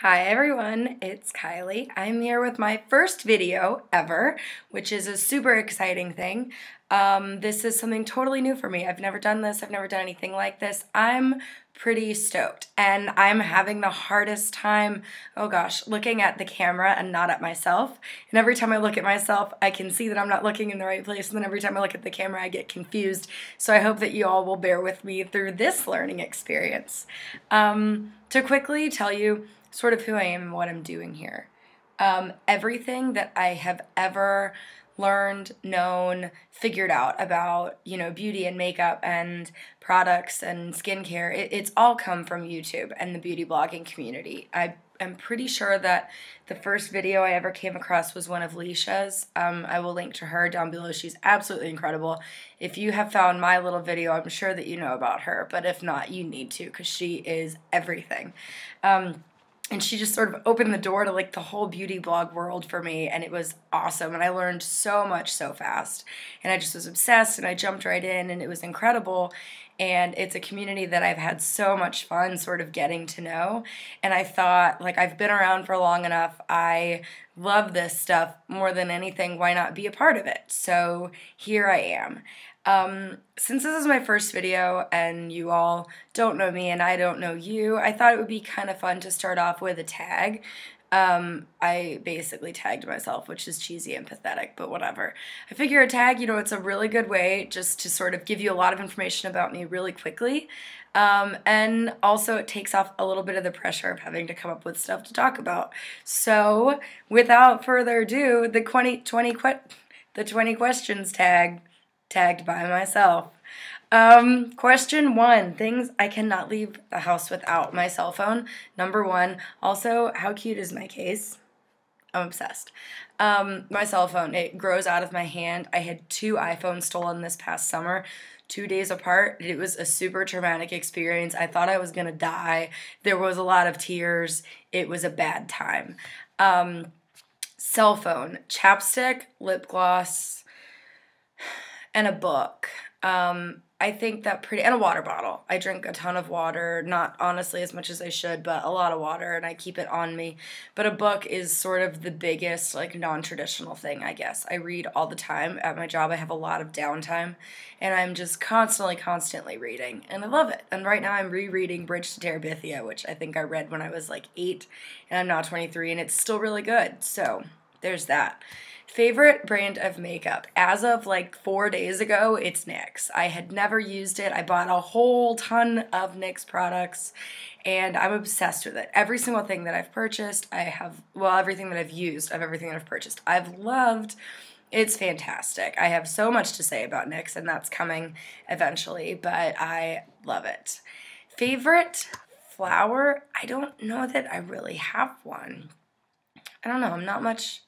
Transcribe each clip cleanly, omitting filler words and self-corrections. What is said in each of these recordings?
Hi everyone, it's Kylie. I'm here with my first video ever, which is a super exciting thing. This is something totally new for me. I've never done this, I've never done anything like this. I'm pretty stoked and I'm having the hardest time, oh gosh, looking at the camera and not at myself. And every time I look at myself, I can see that I'm not looking in the right place, and then every time I look at the camera, I get confused. So I hope that you all will bear with me through this learning experience. To quickly tell you sort of who I am and what I'm doing here. Everything that I have ever learned, known, figured out about, beauty and makeup and products and skincare, it's all come from YouTube and the beauty blogging community. I'm pretty sure that the first video I ever came across was one of Leisha's. I will link to her down below. She's absolutely incredible. If you have found my little video, I'm sure that you know about her, but if not, you need to, because she is everything. And she just sort of opened the door to like the whole beauty blog world for me, and it was awesome, and I learned so much so fast, and I just was obsessed, and I jumped right in, and it was incredible. And it's a community that I've had so much fun sort of getting to know, and I thought, like, I've been around for long enough, I love this stuff more than anything, why not be a part of it? So here I am. Since this is my first video and you all don't know me and I don't know you, I thought it would be kind of fun to start off with a tag. I basically tagged myself, which is cheesy and pathetic, but whatever. I figure a tag, it's a really good way just to sort of give you a lot of information about me really quickly. And also it takes off a little bit of the pressure of having to come up with stuff to talk about. So without further ado, the 20 questions tag, tagged by myself. Question 1, things I cannot leave the house without. My cell phone, number 1. Also, how cute is my case? I'm obsessed. My cell phone, it grows out of my hand. I had 2 iPhones stolen this past summer, 2 days apart. It was a super traumatic experience. I thought I was gonna die. There was a lot of tears. It was a bad time. Cell phone, chapstick, lip gloss, and a book. I think that and a water bottle. I drink a ton of water, not honestly as much as I should, but a lot of water, and I keep it on me. But a book is sort of the biggest, like, non-traditional thing, I guess. I read all the time. At my job, I have a lot of downtime, and I'm just constantly reading, and I love it. And right now I'm rereading Bridge to Terabithia, which I think I read when I was like 8, and I'm now 23, and it's still really good. So there's that. Favorite brand of makeup? As of like 4 days ago, it's NYX. I had never used it. I bought a whole ton of NYX products, and I'm obsessed with it. Every single thing that I've purchased, everything that I've used of everything that I've purchased, I've loved. It's fantastic. I have so much to say about NYX, and that's coming eventually, but I love it. Favorite flower? I don't know that I really have one. I don't know. I'm not much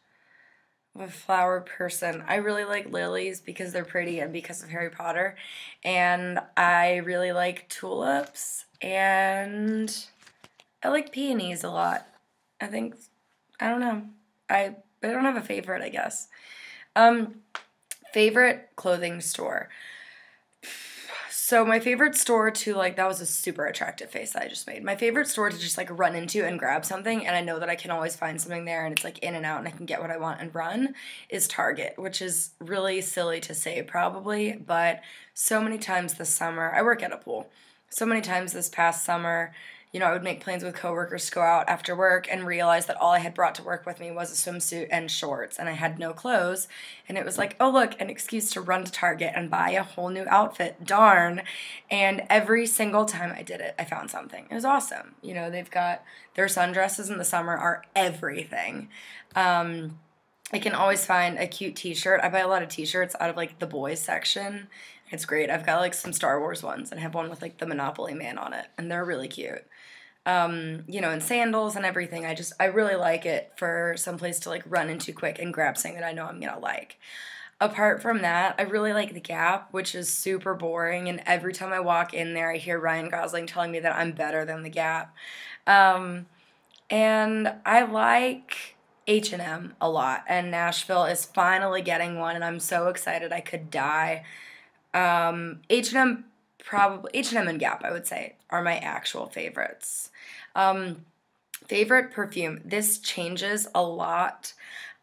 of a flower person. I really like lilies because they're pretty and because of Harry Potter, and I really like tulips, and I like peonies a lot. I don't know. I don't have a favorite, I guess. Favorite clothing store. So my favorite store that was a super attractive face that I just made. My favorite store to just like run into and grab something, and I know that I can always find something there and it's like in and out and I can get what I want and run, is Target, which is really silly to say probably, but so many times this summer, I work at a pool, so many times this past summer, I would make plans with coworkers to go out after work and realize that all I had brought to work with me was a swimsuit and shorts, and I had no clothes, and it was like, oh look, an excuse to run to Target and buy a whole new outfit, darn. And every single time I did it, I found something. It was awesome. They've got their sundresses in the summer are everything. I can always find a cute t-shirt. I buy a lot of t-shirts out of like the boys section. It's great. I've got like some Star Wars ones, and I have one with like the Monopoly Man on it, and they're really cute. And sandals and everything. I really like it for someplace to like run into quick and grab something that I know I'm gonna like. Apart from that, I really like the Gap, which is super boring, and every time I walk in there, I hear Ryan Gosling telling me that I'm better than the Gap. And I like H&M a lot, and Nashville is finally getting one, and I'm so excited I could die. H&M and Gap, I would say, are my actual favorites. Favorite perfume. This changes a lot.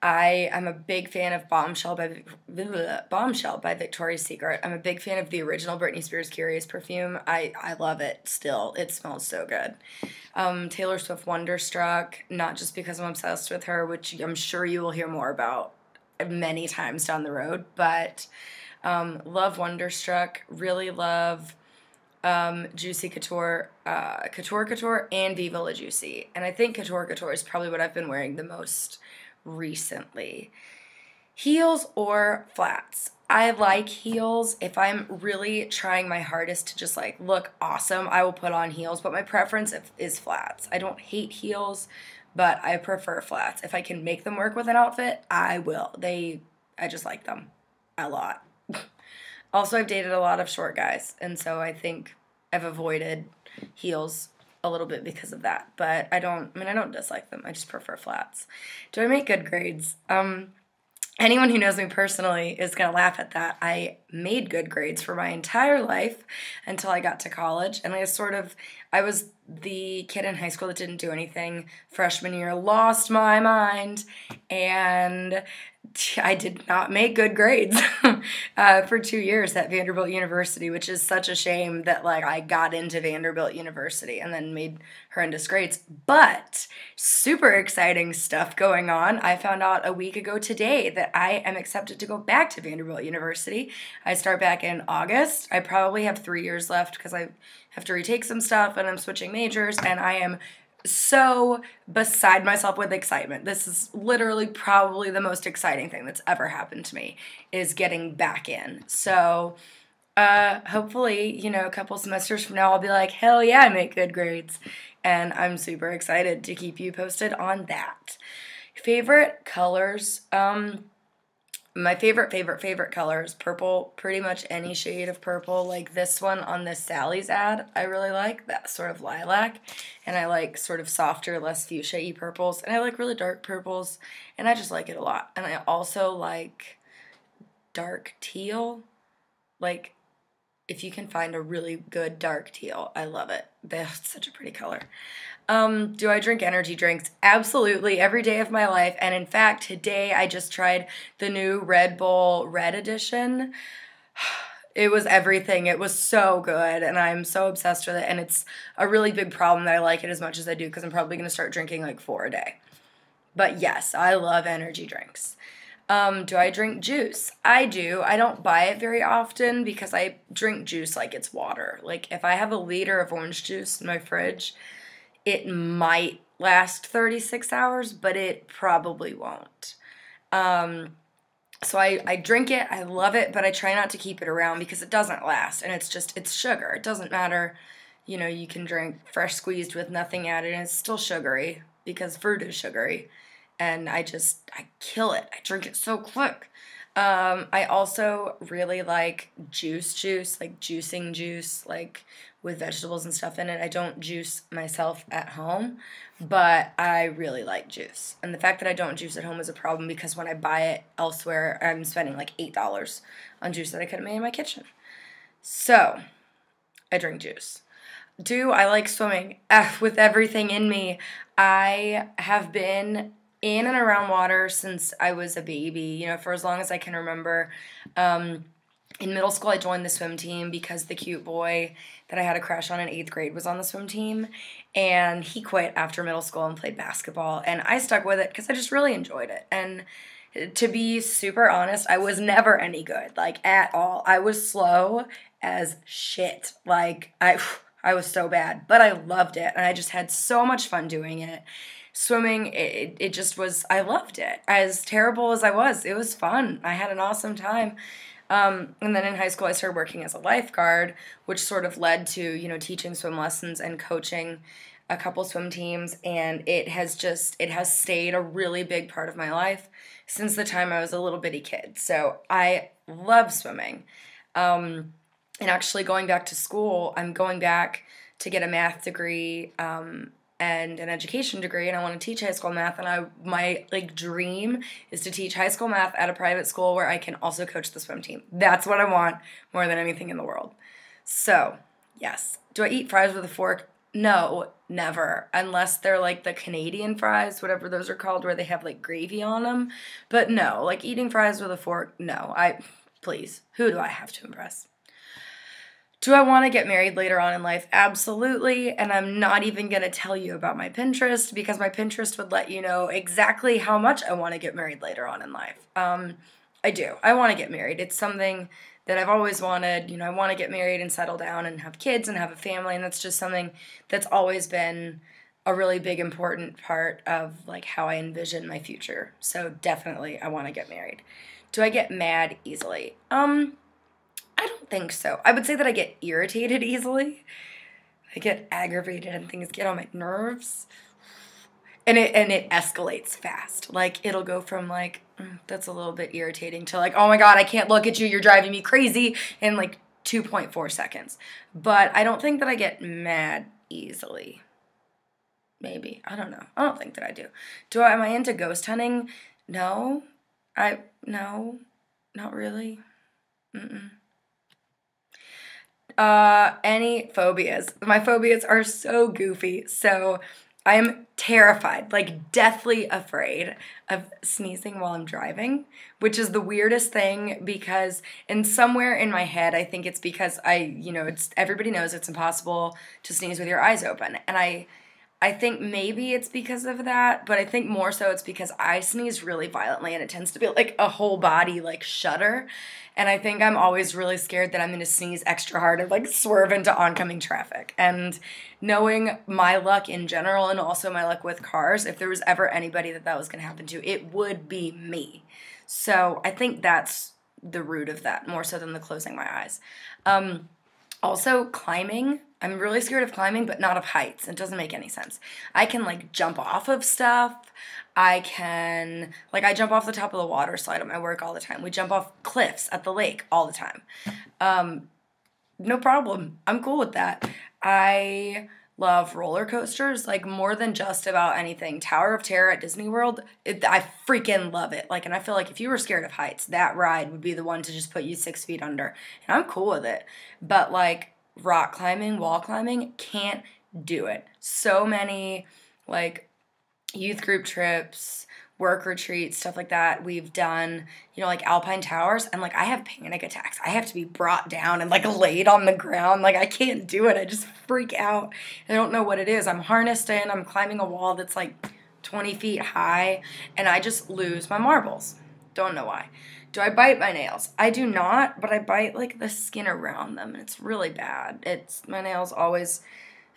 I am a big fan of Bombshell by Victoria's Secret. I'm a big fan of the original Britney Spears Curious perfume. I love it still. It smells so good. Taylor Swift Wonderstruck, not just because I'm obsessed with her, which I'm sure you will hear more about many times down the road, but love Wonderstruck. Really love Juicy Couture, Couture, and Viva La Juicy. And I think Couture is probably what I've been wearing the most recently. Heels or flats? I like heels. If I'm really trying my hardest to just like look awesome, I will put on heels, but my preference is flats. I don't hate heels, but I prefer flats. If I can make them work with an outfit, I will. I just like them a lot. Also, I've dated a lot of short guys, and so I think I've avoided heels a little bit because of that. But I don't dislike them. I just prefer flats. Do I make good grades? Anyone who knows me personally is going to laugh at that. I made good grades for my entire life until I got to college, and I was the kid in high school that didn't do anything. Freshman year, lost my mind, and I did not make good grades for 2 years at Vanderbilt University, which is such a shame that like I got into Vanderbilt University and then made horrendous grades. But super exciting stuff going on. I found out a week ago today that I am accepted to go back to Vanderbilt University. I start back in August. I probably have 3 years left because I have to retake some stuff and I'm switching majors, and I am so beside myself with excitement. This is literally probably the most exciting thing that's ever happened to me, is getting back in. So hopefully, a couple semesters from now I'll be like, hell yeah, I make good grades. And I'm super excited to keep you posted on that. Favorite colors? My favorite color is purple. Pretty much any shade of purple. Like this one on this Sally's ad, I really like that sort of lilac. And I like sort of softer, less fuchsia-y purples. And I like really dark purples. And I just like it a lot. And I also like dark teal. Like, if you can find a really good dark teal, I love it. That's such a pretty color. Do I drink energy drinks? Absolutely, every day of my life. And in fact, today I just tried the new Red Bull Red Edition. It was everything. It was so good, and I'm so obsessed with it. And it's a really big problem that I like it as much as I do, because I'm probably going to start drinking like 4 a day. But yes, I love energy drinks. Do I drink juice? I do. I don't buy it very often because I drink juice like it's water. Like if I have a liter of orange juice in my fridge, it might last 36 hours, but it probably won't. So I drink it, I love it, but I try not to keep it around because it doesn't last, and it's sugar. It doesn't matter, you can drink fresh squeezed with nothing added, and it's still sugary because fruit is sugary, and I kill it. I drink it so quick. I also really like juice, like juicing juice, like with vegetables and stuff in it. I don't juice myself at home, but I really like juice. And the fact that I don't juice at home is a problem because when I buy it elsewhere, I'm spending like $8 on juice that I could have made in my kitchen. So, I drink juice. Do I like swimming? With everything in me. I have been in and around water since I was a baby, for as long as I can remember. In middle school, I joined the swim team because the cute boy that I had a crush on in 8th grade was on the swim team, and he quit after middle school and played basketball, and I stuck with it because I just really enjoyed it. And to be super honest, I was never any good, like, at all. I was slow as shit. Like, I was so bad, but I loved it, and I just had so much fun doing it. Swimming, it just was, I loved it. As terrible as I was, it was fun. I had an awesome time. And then in high school, I started working as a lifeguard, which sort of led to, teaching swim lessons and coaching a couple swim teams. And it has stayed a really big part of my life since the time I was a little bitty kid. So I love swimming. And actually going back to school, I'm going back to get a math degree, and an education degree, and I want to teach high school math, and my dream is to teach high school math at a private school where I can also coach the swim team. That's what I want more than anything in the world. So, yes. Do I eat fries with a fork? No, never. Unless they're like the Canadian fries, whatever those are called, where they have like gravy on them. But no, like eating fries with a fork, no. Please, who do I have to impress? Do I want to get married later on in life? Absolutely. And I'm not even going to tell you about my Pinterest because my Pinterest would let you know exactly how much I want to get married later on in life. I do. I want to get married. It's something that I've always wanted. I want to get married and settle down and have kids and have a family. And that's just something that's always been a really big, important part of like how I envision my future. So definitely I want to get married. Do I get mad easily? I don't think so. I would say that I get irritated easily. I get aggravated and things get on my nerves. And it escalates fast. Like it'll go from like that's a little bit irritating to like, oh my God, I can't look at you, you're driving me crazy in like 2.4 seconds. But I don't think that I get mad easily. Maybe. I don't know. I don't think that I do. Am I into ghost hunting? No. No. Not really. Any phobias? My phobias are so goofy. So I am terrified, like deathly afraid of sneezing while I'm driving, which is the weirdest thing because somewhere in my head, I think it's because everybody knows it's impossible to sneeze with your eyes open. And I think maybe it's because of that, but I think more so it's because I sneeze really violently and it tends to be like a whole body like shudder. And I think I'm always really scared that I'm going to sneeze extra hard and like swerve into oncoming traffic. And knowing my luck in general and also my luck with cars, if there was ever anybody that was going to happen to, it would be me. So I think that's the root of that more so than the closing my eyes. Also, climbing. I'm really scared of climbing, but not of heights. It doesn't make any sense. I can, like, jump off of stuff. I jump off the top of the water slide at my work all the time. We jump off cliffs at the lake all the time. No problem. I'm cool with that. I love roller coasters, like, more than just about anything. Tower of Terror at Disney World, I freaking love it. Like, and I feel like if you were scared of heights, that ride would be the one to just put you 6 feet under. And I'm cool with it. But, like, rock climbing, wall climbing, can't do it. So many, like, youth group trips, work retreats, stuff like that we've done, like alpine towers, and like I have panic attacks. I have to be brought down and like laid on the ground. Like I can't do it. I just freak out. I don't know what it is. I'm harnessed in, I'm climbing a wall that's like 20 feet high, and I just lose my marbles. Don't know why. Do I bite my nails? I do not, but I bite like the skin around them, and it's really bad. My nails always,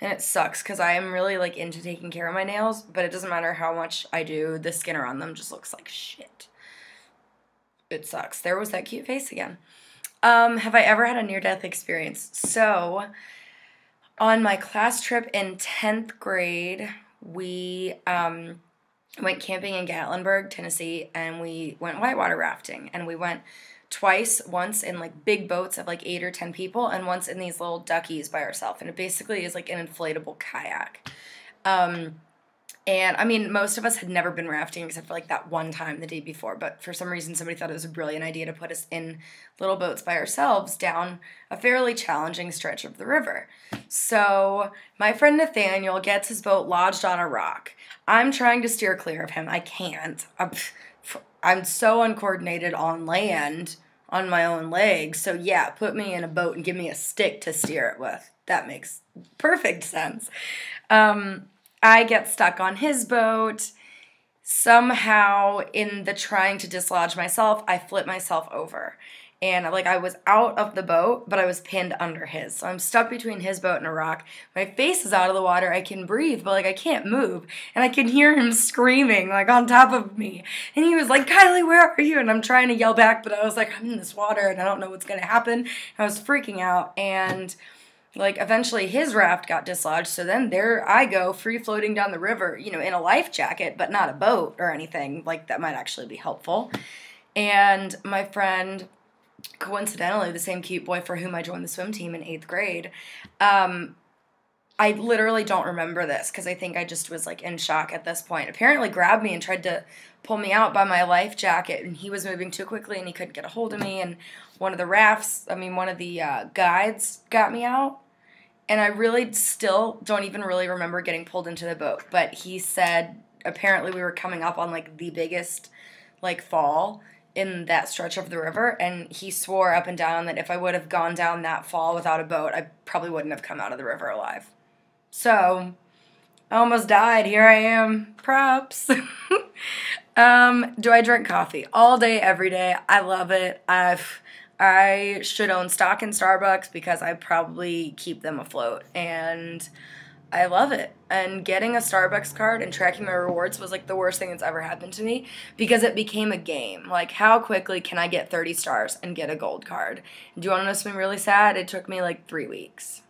and it sucks because I am really like into taking care of my nails, but it doesn't matter how much I do, the skin around them just looks like shit. It sucks. There was that cute face again. Have I ever had a near-death experience? So, on my class trip in 10th grade, we went camping in Gatlinburg, Tennessee, and we went whitewater rafting, and we went twice, once in like big boats of like 8 or 10 people, and once in these little duckies by ourselves, and it basically is like an inflatable kayak. And I mean, most of us had never been rafting except for like that one time the day before, but for some reason somebody thought it was a brilliant idea to put us in little boats by ourselves down a fairly challenging stretch of the river. So my friend Nathaniel gets his boat lodged on a rock. I'm trying to steer clear of him. I can't. I'm so uncoordinated on land on my own legs. So yeah, put me in a boat and give me a stick to steer it with. That makes perfect sense. I get stuck on his boat. Somehow, in the trying to dislodge myself, I flip myself over. And like I was out of the boat, but I was pinned under his. So I'm stuck between his boat and a rock. My face is out of the water. I can breathe, but like I can't move. And I can hear him screaming like on top of me. And he was like, Kylie, where are you? And I'm trying to yell back, but I was like, I'm in this water and I don't know what's going to happen. And I was freaking out. And like eventually his raft got dislodged, so then there I go, free floating down the river, in a life jacket, but not a boat or anything. Like that might actually be helpful. And my friend, coincidentally, the same cute boy for whom I joined the swim team in 8th grade, I literally don't remember this because I think I just was like in shock at this point. Apparently grabbed me and tried to pull me out by my life jacket, and he was moving too quickly and he couldn't get a hold of me, and one of the guides got me out. And I really still don't even really remember getting pulled into the boat. But he said apparently we were coming up on like the biggest like fall in that stretch of the river, and he swore up and down that if I would have gone down that fall without a boat, I probably wouldn't have come out of the river alive. So, I almost died. Here I am. Props. Do I drink coffee? All day, every day. I love it. I should own stock in Starbucks because I probably keep them afloat, and I love it. And getting a Starbucks card and tracking my rewards was like the worst thing that's ever happened to me because it became a game. Like, how quickly can I get 30 stars and get a gold card? Do you want to know something really sad? It took me like 3 weeks.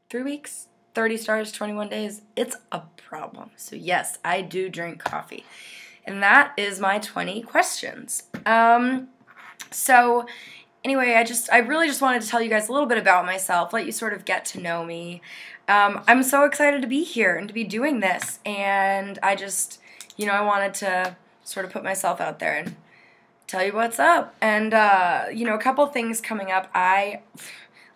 3 weeks? 30 stars, 21 days. It's a problem. So yes, I do drink coffee. And that is my 20 questions. So anyway, I really just wanted to tell you guys a little bit about myself, let you sort of get to know me. I'm so excited to be here and to be doing this, and I just, I wanted to sort of put myself out there and tell you what's up. And, a couple things coming up. I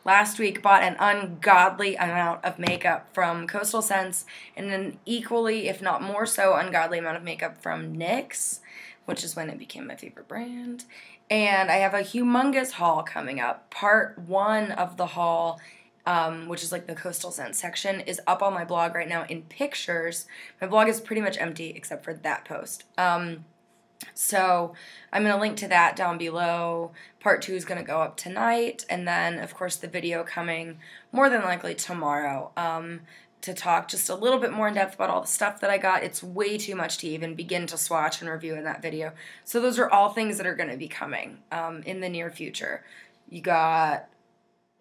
last week bought an ungodly amount of makeup from Coastal Scents and an equally, if not more so, ungodly amount of makeup from NYX, which is when it became my favorite brand. And I have a humongous haul coming up. Part 1 of the haul, which is like the Coastal Scents section, is up on my blog right now in pictures. My blog is pretty much empty except for that post. So I'm going to link to that down below. Part 2 is going to go up tonight, and then, of course, the video coming more than likely tomorrow to talk just a little bit more in depth about all the stuff that I got. It's way too much to even begin to swatch and review in that video. So those are all things that are going to be coming in the near future. You got,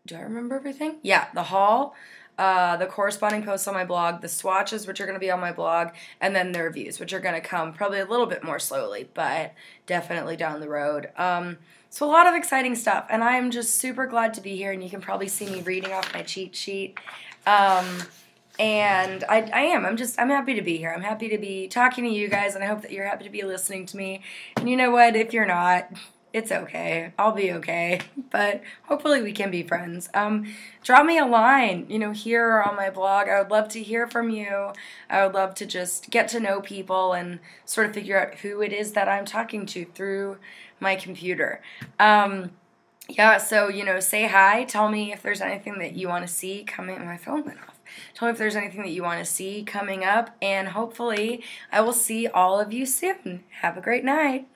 do I remember everything? Yeah, the haul, the corresponding posts on my blog, the swatches, which are going to be on my blog, and then the reviews, which are going to come probably a little bit more slowly, but definitely down the road. So a lot of exciting stuff, and I'm just super glad to be here, and you can probably see me reading off my cheat sheet. And I'm happy to be here. I'm happy to be talking to you guys, and I hope that you're happy to be listening to me. And you know what? If you're not, it's okay. I'll be okay. But hopefully we can be friends. Drop me a line, here or on my blog. I would love to hear from you. I would love to just get to know people and sort of figure out who it is that I'm talking to through my computer. Yeah, so, say hi. Tell me if there's anything that you want to see coming. My phone went off. Tell me if there's anything that you want to see coming up, and hopefully I will see all of you soon. Have a great night.